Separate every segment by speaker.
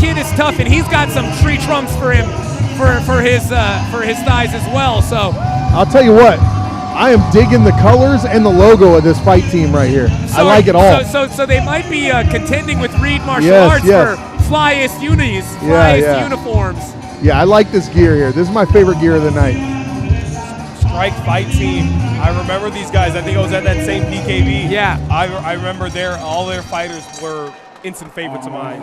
Speaker 1: kid is tough, and he's got some tree trunks for him for his thighs as well. So
Speaker 2: I'll tell you what, I am digging the colors and the logo of this fight team right here. I like it all.
Speaker 1: So they might be contending with Reed Martial Arts for flyest unis, flyest uniforms.
Speaker 2: Yeah, I like this gear here. This is my favorite gear of the night.
Speaker 3: Strike fight team. I remember these guys. I think I was at that same PKB.
Speaker 1: Yeah.
Speaker 3: I remember all their fighters were instant favorites of mine.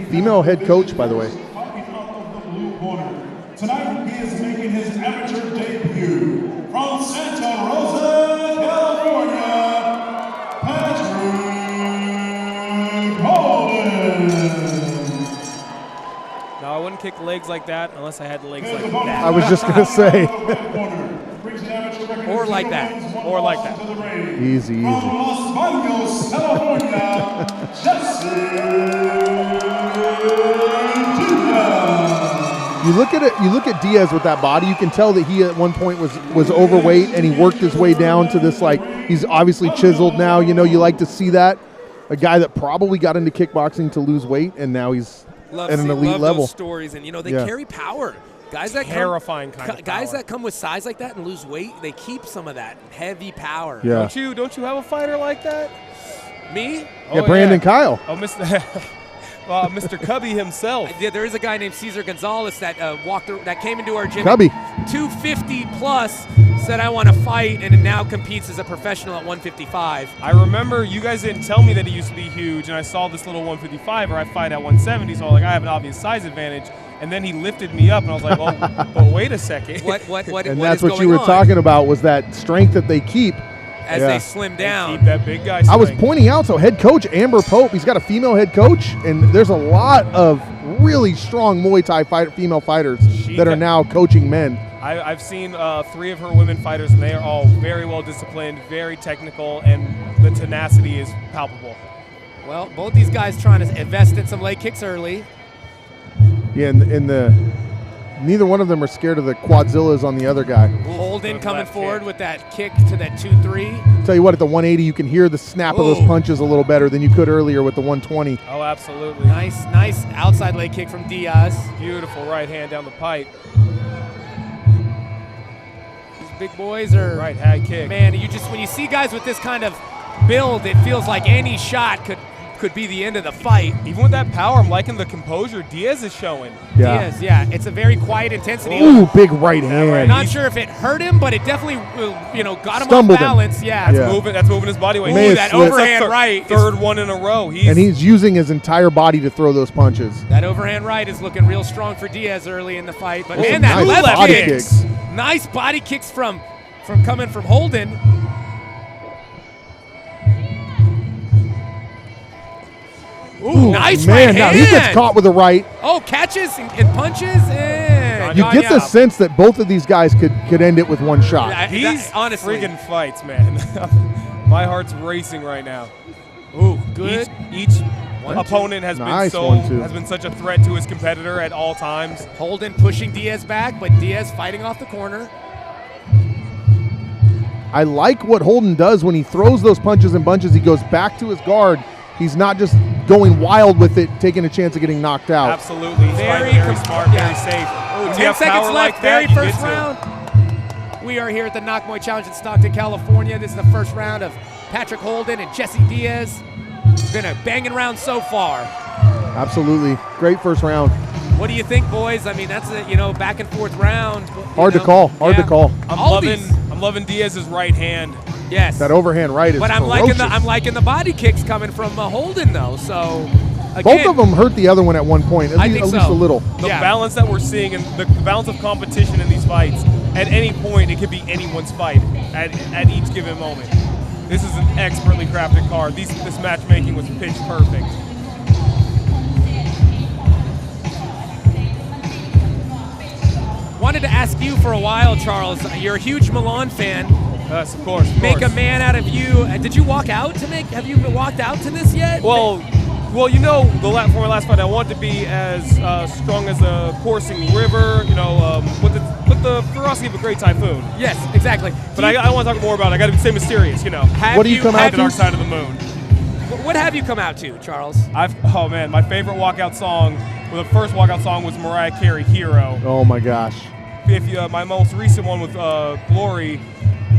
Speaker 2: Female head coach, by the way.
Speaker 4: Tonight he is making his amateur debut from Santa Rosa, California, Patrick Hulden.
Speaker 3: Now I wouldn't kick legs like that unless I had legs like that.
Speaker 2: I was just going to say.
Speaker 1: Or like that.
Speaker 3: Or like that.
Speaker 2: Easy, easy.
Speaker 4: From Los Banos, California, Jesse Diaz.
Speaker 2: You look at it. You look at Diaz with that body. You can tell that he at one point was overweight, and he worked his way down to this. Like, he's obviously chiseled now. You know, you like to see that. A guy that probably got into kickboxing to lose weight, and now he's at an elite level.
Speaker 1: Those stories, and they carry power. Guys that come with size like that and lose weight, they keep some of that heavy power.
Speaker 2: Yeah.
Speaker 3: Don't you have a fighter like that?
Speaker 1: Me?
Speaker 2: Yeah, Brandon Kyle.
Speaker 3: Oh, Mr. Cubby himself.
Speaker 1: Yeah, there is a guy named Cesar Gonzalez that that came into our gym.
Speaker 2: Cubby.
Speaker 1: 250 plus, said I want to fight, and now competes as a professional at 155.
Speaker 3: I remember you guys didn't tell me that he used to be huge, and I saw this little 155 where I fight at 170, so I was like, I have an obvious size advantage. And then he lifted me up, and I was like, well, but wait a second.
Speaker 2: And that's what you were talking about, was that strength that they keep.
Speaker 1: As they slim down.
Speaker 3: Keep that big guy strength.
Speaker 2: I was pointing out, so head coach Amber Pope, he's got a female head coach, and there's a lot of really strong Muay Thai female fighters that are now coaching men.
Speaker 3: I've seen 3 of her women fighters, and they are all very well disciplined, very technical, and the tenacity is palpable.
Speaker 1: Well, both these guys trying to invest in some leg kicks early.
Speaker 2: Yeah, neither one of them are scared of the quadzillas on the other guy.
Speaker 1: Hulden coming forward with that kick to that 2-3.
Speaker 2: Tell you what, at the 180, you can hear the snap of those punches a little better than you could earlier with the 120.
Speaker 3: Oh, absolutely.
Speaker 1: Nice outside leg kick from Diaz.
Speaker 3: Beautiful right hand down the pipe.
Speaker 1: These big boys are
Speaker 3: right high kick.
Speaker 1: Man, when you see guys with this kind of build, it feels like any shot could be the end of the fight.
Speaker 3: Even with that power, I'm liking the composure Diaz is showing.
Speaker 2: Yeah.
Speaker 1: Diaz, yeah. It's a very quiet intensity.
Speaker 2: Ooh, big right hand.
Speaker 1: Not sure if it hurt him, but it definitely, got him
Speaker 2: Stumbled
Speaker 1: off balance.
Speaker 2: him.
Speaker 1: Yeah.
Speaker 3: That's moving his body weight.
Speaker 1: Ooh, that overhand right.
Speaker 3: Third one in a row.
Speaker 2: He's using his entire body to throw those punches.
Speaker 1: That overhand right is looking real strong for Diaz early in the fight. But man,
Speaker 2: nice
Speaker 1: that left
Speaker 2: body
Speaker 1: kicks. Nice body kicks from coming from Hulden. Ooh, nice
Speaker 2: man,
Speaker 1: right
Speaker 2: now
Speaker 1: hand.
Speaker 2: he gets caught with a right.
Speaker 1: Oh, catches and punches. And
Speaker 2: you get the sense that both of these guys could end it with one shot.
Speaker 3: These
Speaker 1: honestly
Speaker 3: friggin' fights, man. My heart's racing right now.
Speaker 1: Ooh, good.
Speaker 3: Each opponent has been such a threat to his competitor at all times.
Speaker 1: Hulden pushing Diaz back, but Diaz fighting off the corner.
Speaker 2: I like what Hulden does when he throws those punches and bunches. He goes back to his guard. He's not just going wild with it, taking a chance of getting knocked out.
Speaker 3: Absolutely. He's very smart, very safe.
Speaker 1: Ooh, 10 seconds left, very first round. We are here at the Knock Muay Challenge in Stockton, California. This is the first round of Patrick Hulden and Jesse Diaz. It's been a banging round so far.
Speaker 2: Absolutely. Great first round.
Speaker 1: What do you think, boys? I mean, that's a back and forth round.
Speaker 2: Hard to call. Hard to call.
Speaker 3: I'm loving Diaz's right hand.
Speaker 1: Yes.
Speaker 2: That overhand right is
Speaker 1: But I'm liking the body kicks coming from Hulden though. So again,
Speaker 2: both of them hurt the other one at one point. At least a little.
Speaker 3: The balance that we're seeing and the balance of competition in these fights. At any point, it could be anyone's fight at each given moment. This is an expertly crafted card. This matchmaking was pitch perfect.
Speaker 1: Wanted to ask you for a while, Charles. You're a huge Milan fan.
Speaker 3: Yes, of course.
Speaker 1: Make a man out of you. Did you walk out to have you walked out to this yet?
Speaker 3: Well, for my last fight, I want to be as strong as a coursing river, with the ferocity of a great typhoon.
Speaker 1: Yes, exactly.
Speaker 3: But I want to talk more about it. I got to stay mysterious,
Speaker 2: What do you come out
Speaker 3: the dark side of the moon?
Speaker 1: What have you come out to, Charles?
Speaker 3: Oh man, my favorite walkout song, well, the first walkout song was Mariah Carey, Hero.
Speaker 2: Oh my gosh.
Speaker 3: My most recent one with Glory,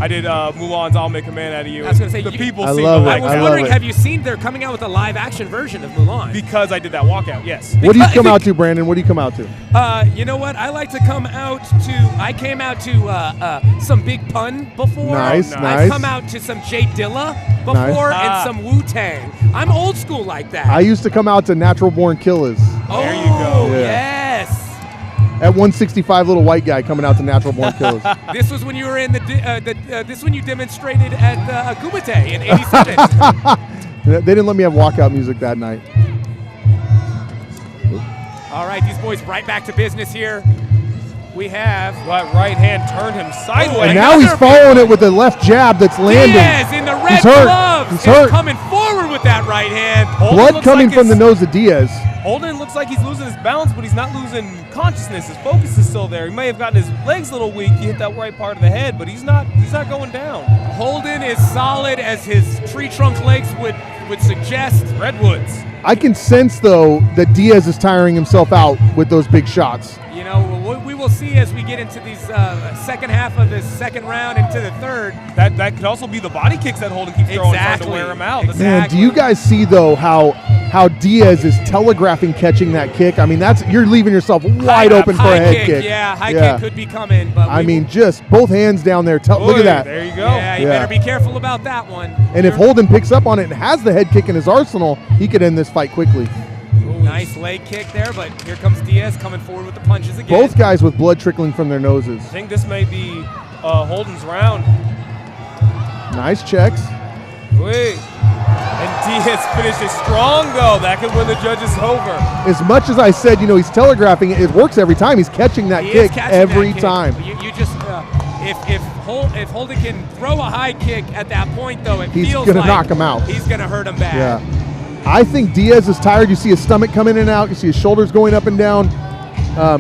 Speaker 3: I did Mulan's I'll Make a Man Out of You.
Speaker 1: I was going to say,
Speaker 3: the people
Speaker 2: I
Speaker 3: seem
Speaker 2: love
Speaker 3: to
Speaker 2: it.
Speaker 3: like
Speaker 1: I was
Speaker 3: that.
Speaker 1: wondering, have you seen they're coming out with a live action version of Mulan?
Speaker 3: Because I did that walkout, yes.
Speaker 2: What do you come out to, Brandon? What do you come out to?
Speaker 1: You know what? I like to come out to. I came out to some Big Pun before.
Speaker 2: Nice,
Speaker 3: I've
Speaker 2: nice.
Speaker 1: I've come out to some Jay Dilla before and some Wu-Tang. I'm old school like that.
Speaker 2: I used to come out to Natural Born Killers.
Speaker 3: There you go.
Speaker 2: Yeah.
Speaker 1: Yes.
Speaker 2: At 165, little white guy coming out to Natural Born Killers.
Speaker 1: This was when you were in this when you demonstrated at Kumite in '87.
Speaker 2: They didn't let me have walkout music that night.
Speaker 1: All right, these boys right back to business here. We have
Speaker 3: That right hand turned him sideways.
Speaker 2: And now he's following it with a left jab that's landing.
Speaker 1: Diaz in the red
Speaker 2: He's hurt.
Speaker 1: gloves.
Speaker 2: He's
Speaker 1: is
Speaker 2: hurt.
Speaker 1: coming forward with that right hand.
Speaker 2: Blood coming from the nose of Diaz.
Speaker 3: Holden looks like he's losing his balance, but he's not losing consciousness. His focus is still there. He may have gotten his legs a little weak. He hit that right part of the head, but he's not going down.
Speaker 1: Holden is solid as his tree trunk legs would suggest.
Speaker 3: Redwoods.
Speaker 2: I can sense, though, that Diaz is tiring himself out with those big shots.
Speaker 1: You know, we will see as we get into these second half of this second round into the third.
Speaker 3: That could also be the body kicks that Holden keeps throwing, trying to wear him out.
Speaker 2: Man, do you guys see, though, how Diaz is telegraphing catching that kick? I mean, you're leaving yourself wide open for a head kick.
Speaker 1: Yeah, high kick could be coming. But
Speaker 2: I mean, just both hands down there. Look at that.
Speaker 3: There you go.
Speaker 1: Yeah, you better be careful about that one.
Speaker 2: And if Holden picks up on it and has the head kick in his arsenal, he could end this fight quickly.
Speaker 1: Nice leg kick there, but here comes Diaz coming forward with the punches again.
Speaker 2: Both guys with blood trickling from their noses.
Speaker 3: I think this may be Holden's round.
Speaker 2: Nice checks.
Speaker 3: Wait. And Diaz finishes strong, though. That could win the judges over.
Speaker 2: As much as I said, he's telegraphing it, it works every time. He's catching that kick every time.
Speaker 1: You just if Holden can throw a high kick at that point, though,
Speaker 2: He's
Speaker 1: feels
Speaker 2: gonna
Speaker 1: like
Speaker 2: knock him out.
Speaker 1: He's going to hurt him bad.
Speaker 2: Yeah. I think Diaz is tired. You see his stomach coming in and out. You see his shoulders going up and down.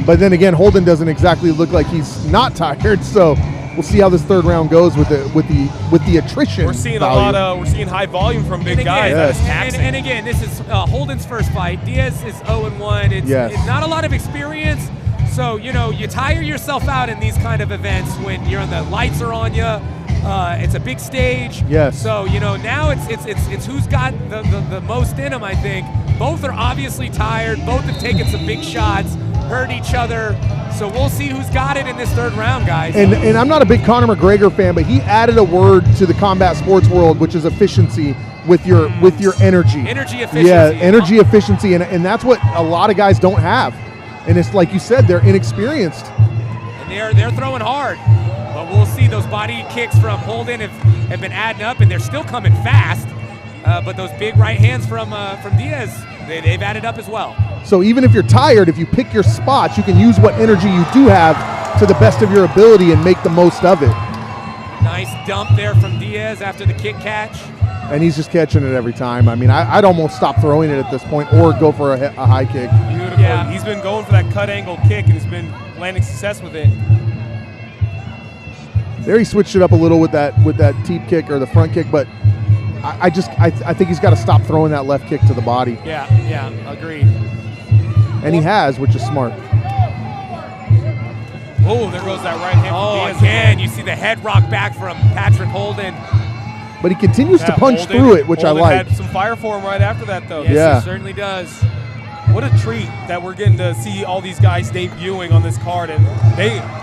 Speaker 2: But then again, Holden doesn't exactly look like he's not tired. So we'll see how this third round goes with the attrition.
Speaker 3: We're seeing
Speaker 2: value.
Speaker 3: we're seeing high volume from big
Speaker 1: And
Speaker 3: guys.
Speaker 1: again,
Speaker 3: That is taxing.
Speaker 1: and again, this is Holden's first fight. Diaz is 0-1. It's not a lot of experience. So, you tire yourself out in these kind of events when the lights are on you. It's a big stage.
Speaker 2: Yes.
Speaker 1: So, now it's who's got the most in them, I think. Both are obviously tired. Both have taken some big shots, hurt each other. So we'll see who's got it in this third round, guys.
Speaker 2: And I'm not a big Conor McGregor fan, but he added a word to the combat sports world, which is efficiency with your energy.
Speaker 1: Energy efficiency.
Speaker 2: Yeah, energy efficiency. And that's what a lot of guys don't have. And it's like you said, they're inexperienced.
Speaker 1: And they're throwing hard. But we'll see. Those body kicks from Holden have been adding up, and they're still coming fast. But those big right hands from Diaz, they've added up as well.
Speaker 2: So even if you're tired, if you pick your spots, you can use what energy you do have to the best of your ability and make the most of it.
Speaker 1: Nice dump there from Diaz after the kick catch.
Speaker 2: And he's just catching it every time. I mean, I'd almost stop throwing it at this point or go for a high kick.
Speaker 3: Beautiful. Yeah. He's been going for that cut angle kick and he's been landing success with it.
Speaker 2: There he switched it up a little with that teep kick or the front kick, but I think he's got to stop throwing that left kick to the body.
Speaker 1: Yeah, agreed.
Speaker 2: And he has, which is smart.
Speaker 3: Oh, there goes that right hand from Diaz
Speaker 1: again. You see the head rock back from Patrick Holden.
Speaker 2: But he continues to punch
Speaker 3: Holden,
Speaker 2: through it, which
Speaker 3: Holden
Speaker 2: I like.
Speaker 3: had some fire for him right after that, though.
Speaker 1: Yes, he certainly does.
Speaker 3: What a treat that we're getting to see all these guys debuting on this card, and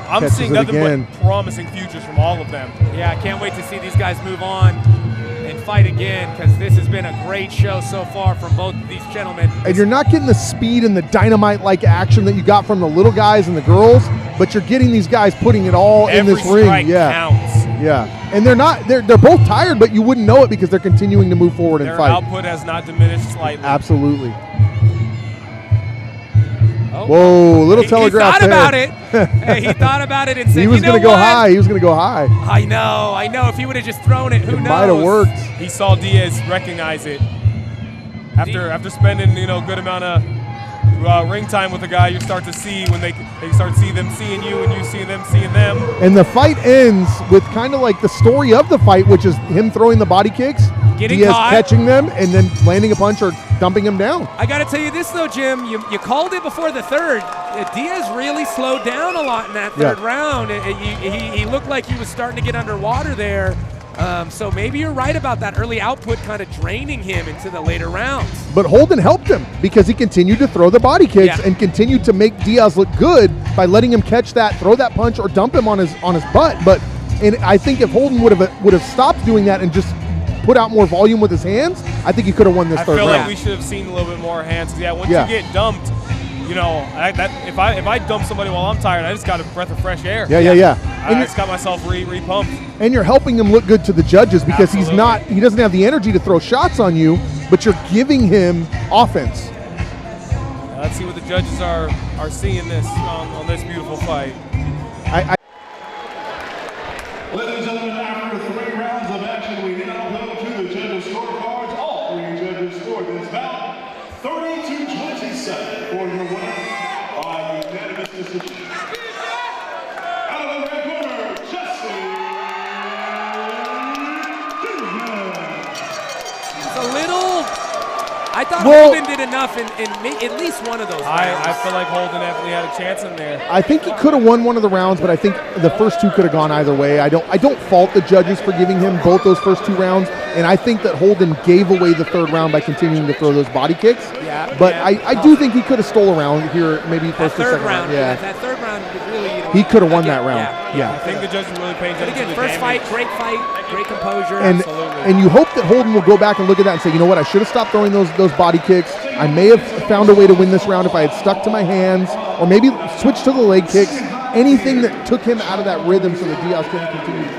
Speaker 3: I'm seeing nothing but promising futures from all of them.
Speaker 1: Yeah, I can't wait to see these guys move on and fight again, because this has been a great show so far from both of these gentlemen.
Speaker 2: And you're not getting the speed and the dynamite-like action that you got from the little guys and the girls, but you're getting these guys putting it all in this ring.
Speaker 3: Every strike counts.
Speaker 2: Yeah, and they're both tired, but you wouldn't know it because they're continuing to move forward and fight.
Speaker 3: Their output has not diminished slightly.
Speaker 2: Absolutely. Oh. Whoa, little telegraph
Speaker 1: there. He thought about it. Hey, he thought about it and said,
Speaker 2: he was going to go high. He was going to go high.
Speaker 1: I know. If he would have just thrown it, who knows?
Speaker 2: It might have worked.
Speaker 3: He saw Diaz recognize it. After spending good amount of ring time with a guy, you start to see when they start to see them seeing you and you see them seeing them.
Speaker 2: And the fight ends with kind of like the story of the fight, which is him throwing the body kicks. Diaz catching them and then landing a punch or dumping him down.
Speaker 1: I got to tell you this, though, Jim. You called it before the third. Diaz really slowed down a lot in that third round. He looked like he was starting to get underwater there. So maybe you're right about that early output kind of draining him into the later rounds.
Speaker 2: But Hulden helped him because he continued to throw the body kicks and continued to make Diaz look good by letting him catch that, throw that punch, or dump him on his butt. But I think if Hulden would have stopped doing that and just put out more volume with his hands, I think he could have won this third round.
Speaker 3: I feel like we should have seen a little bit more hands. Yeah, once you get dumped, you know, if I dump somebody while I'm tired, I just got a breath of fresh air. I just got myself re-pumped.
Speaker 2: And you're helping him look good to the judges because he doesn't have the energy to throw shots on you, but you're giving him offense.
Speaker 3: Let's see what the judges are seeing this on this beautiful fight.
Speaker 4: Ladies and gentlemen, after 3 rounds of action, we now go to the judges' scorecards. All 3 judges scored this bout 30-27 for your winner by unanimous decision. Out of the red corner, Jesse Diaz.
Speaker 1: It's a little. I thought Hulden did enough in at least one of those rounds.
Speaker 3: I feel like Hulden definitely had a chance in there.
Speaker 2: I think he could have won one of the rounds, but I think the first 2 could have gone either way. I don't fault the judges for giving him both those first 2 rounds, and I think that Hulden gave away the third round by continuing to throw those body kicks. But I do think he could have stole a round here, maybe first or second round.
Speaker 1: That third round really.
Speaker 2: He could have won that round.
Speaker 3: I think the judges really paying attention to the
Speaker 1: first
Speaker 3: damage.
Speaker 1: fight, great composure.
Speaker 2: And you hope that Hulden will go back and look at that and say, you know what, I should have stopped throwing those body kicks. I may have found a way to win this round if I had stuck to my hands, or maybe switched to the leg kicks. Anything that took him out of that rhythm so that Diaz couldn't continue to